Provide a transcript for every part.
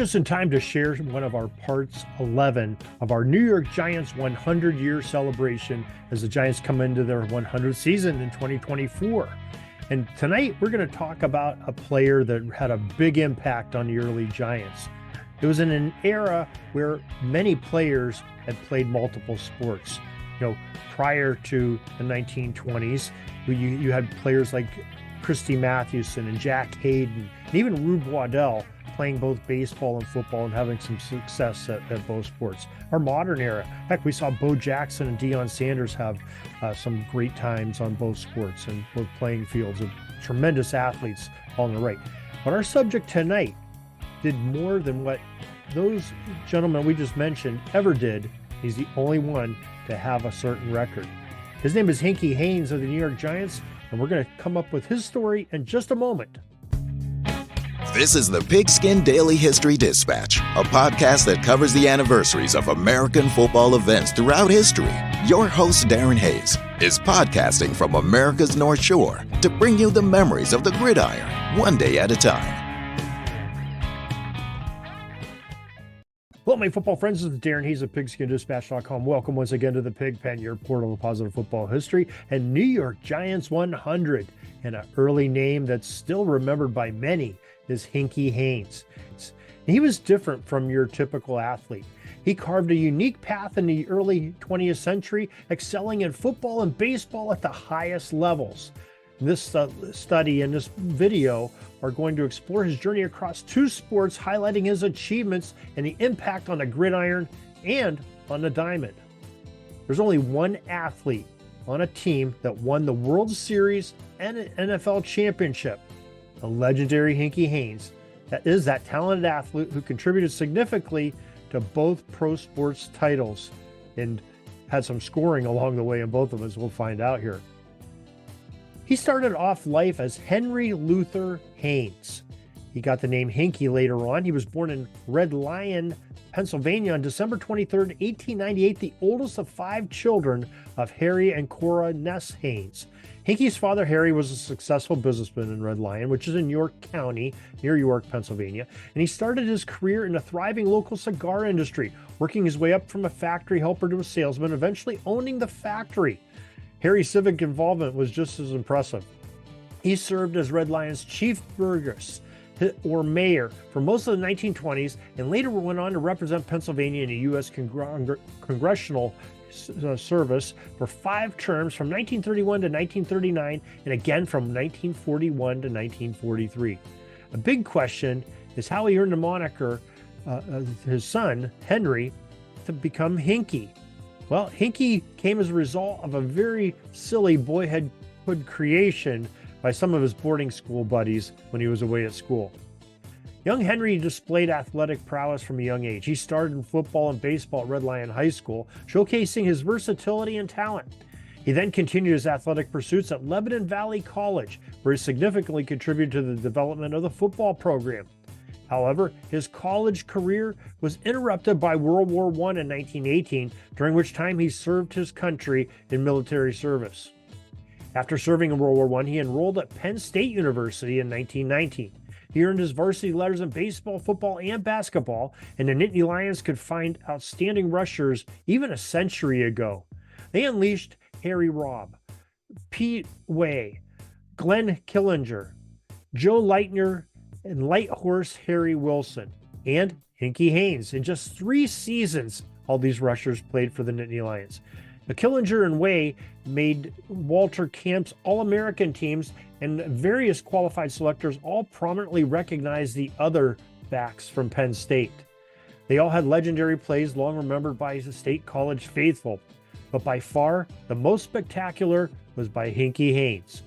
Just in time to share one of our parts 11 of our New York Giants 100-year celebration as the Giants come into their 100th season in 2024. And tonight we're going to talk about a player that had a big impact on the early Giants. It was in an era where many players had played multiple sports. Prior to the 1920s, you had players like Christy Mathewson and Jack Hayden, and even Rube Waddell playing both baseball and football and having some success at both sports. Our modern era, heck, we saw Bo Jackson and Deion Sanders have some great times on both sports and both playing fields of tremendous athletes on the right. But our subject tonight did more than what those gentlemen we just mentioned ever did. He's the only one to have a certain record. His name is Hinkey Haines of the New York Giants, and we're going to come up with his story in just a moment. This is the Pigskin Daily History Dispatch, a podcast that covers the anniversaries of American football events throughout history. Your host, Darren Hayes, is podcasting from America's North Shore to bring you the memories of the gridiron, one day at a time. Hello, my football friends. This is Darren Hayes of PigskinDispatch.com. Welcome once again to the Pig Pen, your portal of positive football history, and New York Giants 100, and an early name that's still remembered by many is Hinkey Haines. He was different from your typical athlete. He carved a unique path in the early 20th century, excelling in football and baseball at the highest levels. This study and this video are going to explore his journey across two sports, highlighting his achievements and the impact on the gridiron and on the diamond. There's only one athlete on a team that won the World Series and an NFL championship. The legendary Hinkey Haines, that is that talented athlete who contributed significantly to both pro sports titles and had some scoring along the way in both of them, as we'll find out here. He started off life as Henry Luther Haines. He got the name Hinkey later on. He was born in Red Lion, Pennsylvania on December 23rd, 1898, the oldest of five children of Harry and Cora Ness Haines. Hinkey's father, Harry, was a successful businessman in Red Lion, which is in York County, near York, Pennsylvania, and he started his career in a thriving local cigar industry, working his way up from a factory helper to a salesman, eventually owning the factory. Harry's civic involvement was just as impressive. He served as Red Lion's chief burgess, or mayor, for most of the 1920s, and later went on to represent Pennsylvania in the U.S. Congressional service for 5 terms from 1931 to 1939, and again from 1941 to 1943. A big question is how he earned the moniker his son, Henry, to become Hinkey. Well, Hinkey came as a result of a very silly boyhood creation by some of his boarding school buddies when he was away at school. Young Henry displayed athletic prowess from a young age. He started in football and baseball at Red Lion High School, showcasing his versatility and talent. He then continued his athletic pursuits at Lebanon Valley College, where he significantly contributed to the development of the football program. However, his college career was interrupted by World War I in 1918, during which time he served his country in military service. After serving in World War I, he enrolled at Penn State University in 1919. He earned his varsity letters in baseball, football, and basketball, and the Nittany Lions could find outstanding rushers even a century ago. They unleashed Harry Robb, Pete Way, Glenn Killinger, Joe Leitner, and light horse Harry Wilson, and Hinkey Haines. In just 3 seasons, all these rushers played for the Nittany Lions. The Killinger and Way made Walter Camp's All-American teams, and various qualified selectors all prominently recognized the other backs from Penn State. They all had legendary plays long remembered by the State College faithful, but by far the most spectacular was by Hinkey Haines.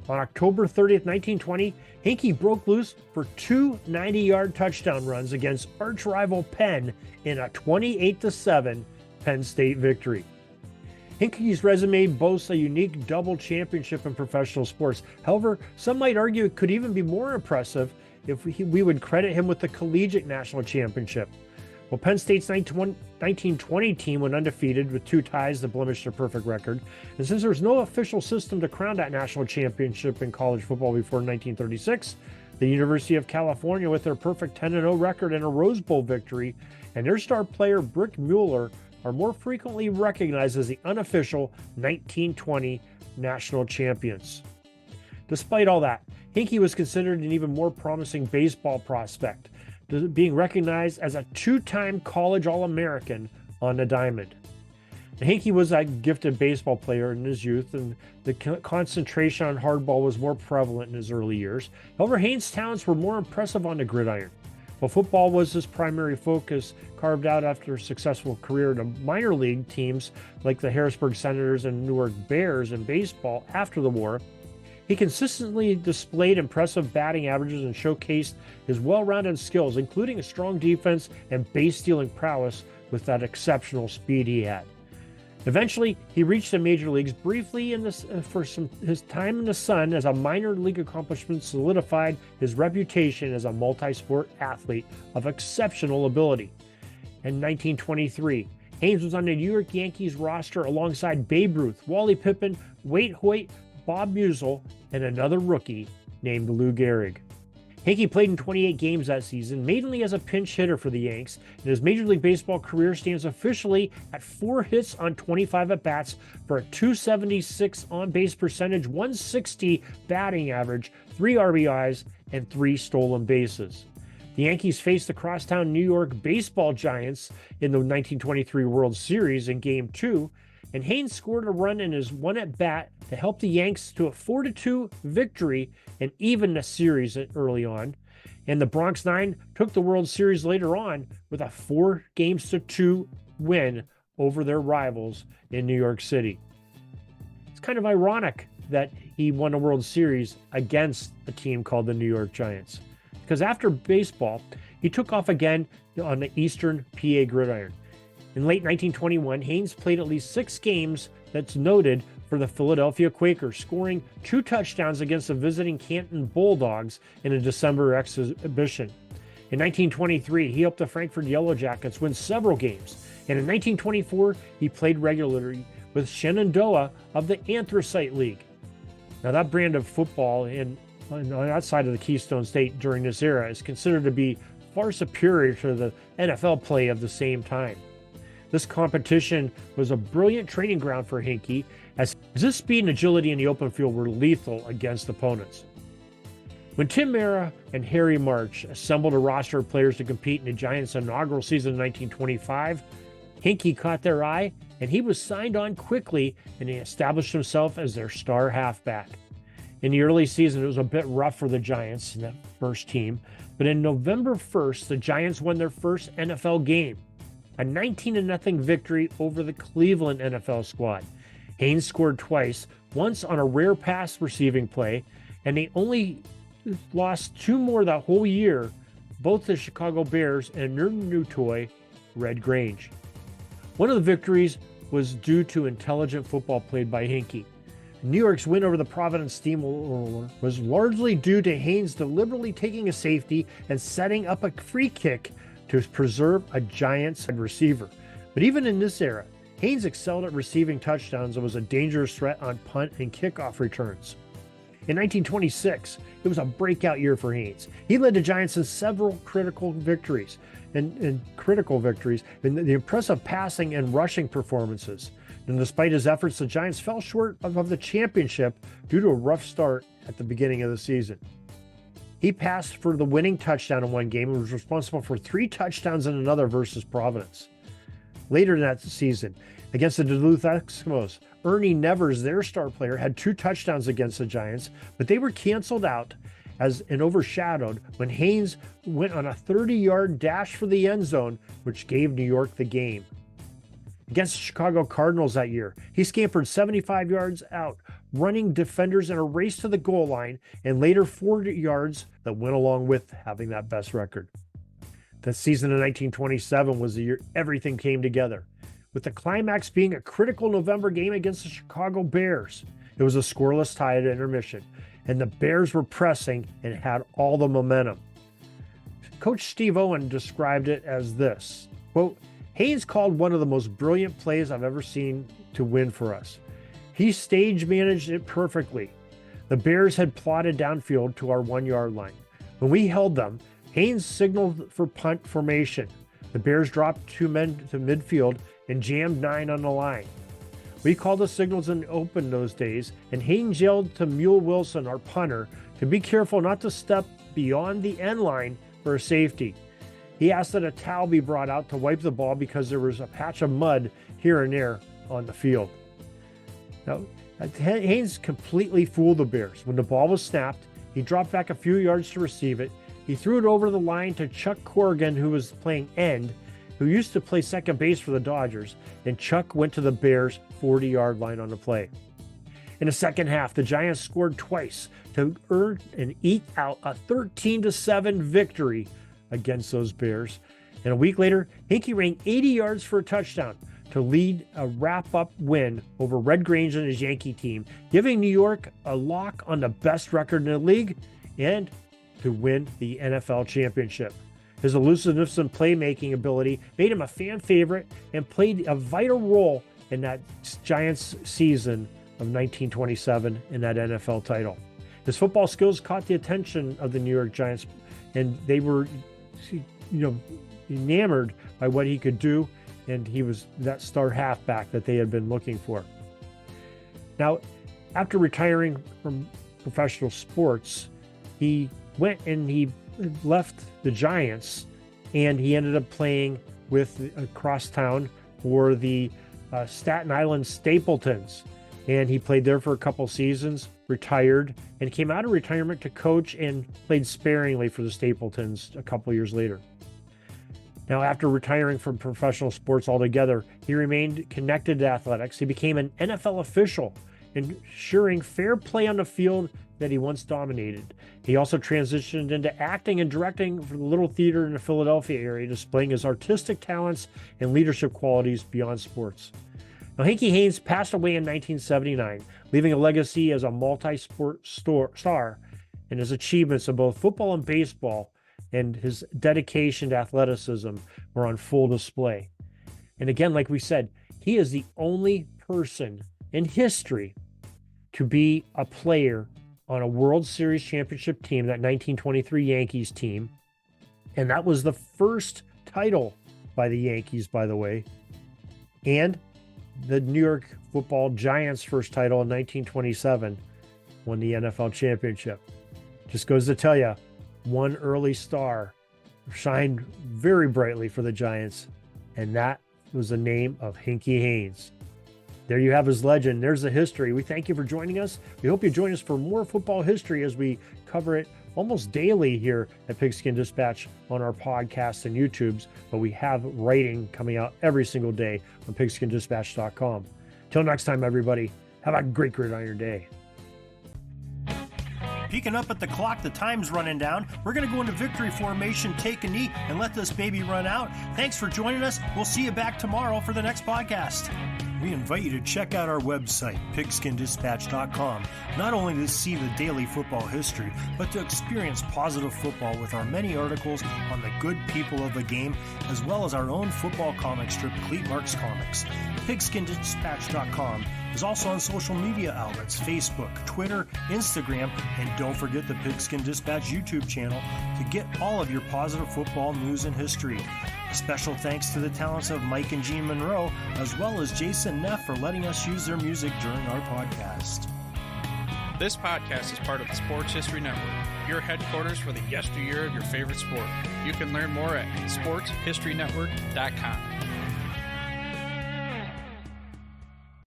On October 30th, 1920, Hinkey broke loose for 2 90-yard touchdown runs against arch-rival Penn in a 28-7 Penn State victory. Hinkey's resume boasts a unique double championship in professional sports. However, some might argue it could even be more impressive if we would credit him with the collegiate national championship. Well, Penn State's 1920 team went undefeated with 2 ties to blemish their perfect record. And since there was no official system to crown that national championship in college football before 1936, The University of California with their perfect 10-0 record and a Rose Bowl victory, and their star player Brick Mueller are more frequently recognized as the unofficial 1920 national champions. Despite all that, Hinkey was considered an even more promising baseball prospect, being recognized as a two-time college All-American on the diamond. Hinkey was a gifted baseball player in his youth, and the concentration on hardball was more prevalent in his early years. However, Haines' talents were more impressive on the gridiron. While football was his primary focus, carved out after a successful career in the minor league teams like the Harrisburg Senators and Newark Bears in baseball after the war, he consistently displayed impressive batting averages and showcased his well-rounded skills, including a strong defense and base-stealing prowess with that exceptional speed he had. Eventually, he reached the major leagues briefly his time in the sun as a minor league accomplishment solidified his reputation as a multi-sport athlete of exceptional ability. In 1923, Haines was on the New York Yankees roster alongside Babe Ruth, Wally Pippen, Waite Hoyt, Bob Musial, and another rookie named Lou Gehrig. Hinkey played in 28 games that season, mainly as a pinch hitter for the Yanks, and his Major League Baseball career stands officially at 4 hits on 25 at-bats for a .276 on-base percentage, .160 batting average, 3 RBIs, and 3 stolen bases. The Yankees faced the crosstown New York baseball giants in the 1923 World Series in Game 2, and Haines scored a run in his one at-bat to help the Yanks to a 4-2 victory and even the series early on. And the Bronx Nine took the World Series later on with a 4-2 win over their rivals in New York City. It's kind of ironic that he won a World Series against a team called the New York Giants, because after baseball, he took off again on the Eastern PA Gridiron. In late 1921, Haines played at least 6 games that's noted for the Philadelphia Quakers, scoring 2 touchdowns against the visiting Canton Bulldogs in a December exhibition. In 1923, he helped the Frankfurt Yellow Jackets win several games, and in 1924, he played regularly with Shenandoah of the Anthracite League. Now, that brand of football on that side of the Keystone State during this era is considered to be far superior to the NFL play of the same time. This competition was a brilliant training ground for Hinkey, as his speed and agility in the open field were lethal against opponents. When Tim Mara and Harry March assembled a roster of players to compete in the Giants' inaugural season in 1925, Hinkey caught their eye, and he was signed on quickly, and he established himself as their star halfback. In the early season, it was a bit rough for the Giants in that first team, but in November 1st, the Giants won their first NFL game, a 19-0 victory over the Cleveland NFL squad. Haines scored twice, once on a rare pass receiving play, and they only lost 2 more that whole year, both the Chicago Bears and their new toy, Red Grange. One of the victories was due to intelligent football played by Hinkey. New York's win over the Providence Steamroller was largely due to Haines deliberately taking a safety and setting up a free kick to preserve a Giants receiver. But even in this era, Haines excelled at receiving touchdowns and was a dangerous threat on punt and kickoff returns. In 1926, it was a breakout year for Haines. He led the Giants in several critical victories and the impressive passing and rushing performances. And despite his efforts, the Giants fell short of the championship due to a rough start at the beginning of the season. He passed for the winning touchdown in one game and was responsible for 3 touchdowns in another versus Providence. Later in that season, against the Duluth Eskimos, Ernie Nevers, their star player, had 2 touchdowns against the Giants, but they were canceled out and overshadowed when Haines went on a 30-yard dash for the end zone, which gave New York the game. Against the Chicago Cardinals that year, he scampered 75 yards out, running defenders in a race to the goal line, and later 40 yards that went along with having that best record. The season of 1927 was the year everything came together, with the climax being a critical November game against the Chicago Bears. It was a scoreless tie at intermission, and the Bears were pressing and had all the momentum. Coach Steve Owen described it as this, quote, "Haines called one of the most brilliant plays I've ever seen to win for us. He stage managed it perfectly. The Bears had plotted downfield to our 1-yard line. When we held them, Haines signaled for punt formation. The Bears dropped 2 men to midfield and jammed 9 on the line. We called the signals in open those days, and Haines yelled to Mule Wilson, our punter, to be careful not to step beyond the end line for a safety. He asked that a towel be brought out to wipe the ball because there was a patch of mud here and there on the field. Now, Haines completely fooled the Bears. When the ball was snapped, he dropped back a few yards to receive it. He threw it over the line to Chuck Corrigan, who was playing end, who used to play second base for the Dodgers, and Chuck went to the Bears' 40-yard line on the play. In the second half, the Giants scored twice to earn and eke out a 13-7 victory against those Bears. And a week later, Hinkey ran 80 yards for a touchdown to lead a wrap-up win over Red Grange and his Yankee team, giving New York a lock on the best record in the league and to win the NFL championship. His elusiveness and playmaking ability made him a fan favorite and played a vital role in that Giants season of 1927 in that NFL title. His football skills caught the attention of the New York Giants, and they were, enamored by what he could do, and he was that star halfback that they had been looking for. Now, after retiring from professional sports, he went and he left the Giants, and he ended up playing with across town for the Staten Island Stapletons. And he played there for a couple seasons, retired, and came out of retirement to coach and played sparingly for the Stapletons a couple years later. Now, after retiring from professional sports altogether, he remained connected to athletics. He became an NFL official, ensuring fair play on the field that he once dominated. He also transitioned into acting and directing for the Little Theater in the Philadelphia area, displaying his artistic talents and leadership qualities beyond sports. Now, Hinkey Haines passed away in 1979, leaving a legacy as a multi-sport star, and his achievements in both football and baseball and his dedication to athleticism were on full display. And again, like we said, he is the only person in history to be a player on a World Series championship team, that 1923 Yankees team. And that was the first title by the Yankees, by the way. And the New York Football Giants' first title in 1927 won the NFL championship. Just goes to tell you, one early star shined very brightly for the Giants, and that was the name of Hinkey Haines. There you have his legend. There's the history. We thank you for joining us. We hope you join us for more football history as we cover it almost daily here at Pigskin Dispatch on our podcasts and YouTubes, but we have writing coming out every single day on pigskindispatch.com. Till next time, everybody, have a great Gridiron day. Peeking up at the clock, the time's running down. We're going to go into victory formation, take a knee, and let this baby run out. Thanks for joining us. We'll see you back tomorrow for the next podcast. We invite you to check out our website, pigskindispatch.com, not only to see the daily football history, but to experience positive football with our many articles on the good people of the game, as well as our own football comic strip, Cleat Marks Comics. Pigskindispatch.com is also on social media outlets, Facebook, Twitter, Instagram, and don't forget the Pigskin Dispatch YouTube channel to get all of your positive football news and history. A special thanks to the talents of Mike and Gene Monroe, as well as Jason Neff for letting us use their music during our podcast. This podcast is part of the Sports History Network, your headquarters for the yesteryear of your favorite sport. You can learn more at sportshistorynetwork.com.